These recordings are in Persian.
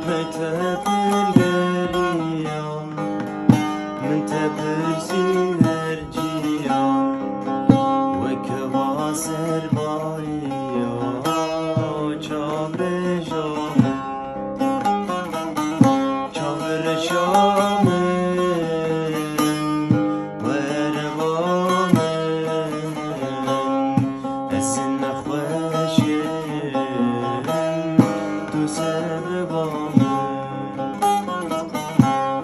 تبر گریان من تبرسی هر جیان وکه واسر باریا چابر شامه چابر شامه وربامه اسن خوشم تو سر بامه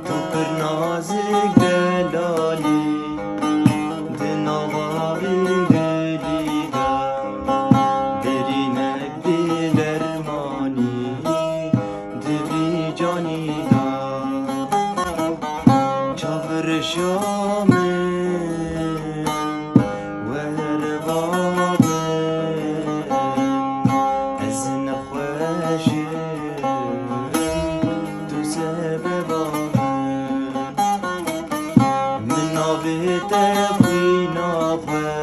تو پر نازک دلالی دنواقی گلیده برینک بی درمانی دبی جانی دا چاور شامه وربامه ازن خوشم تو سببامه من نابه تبوی نابه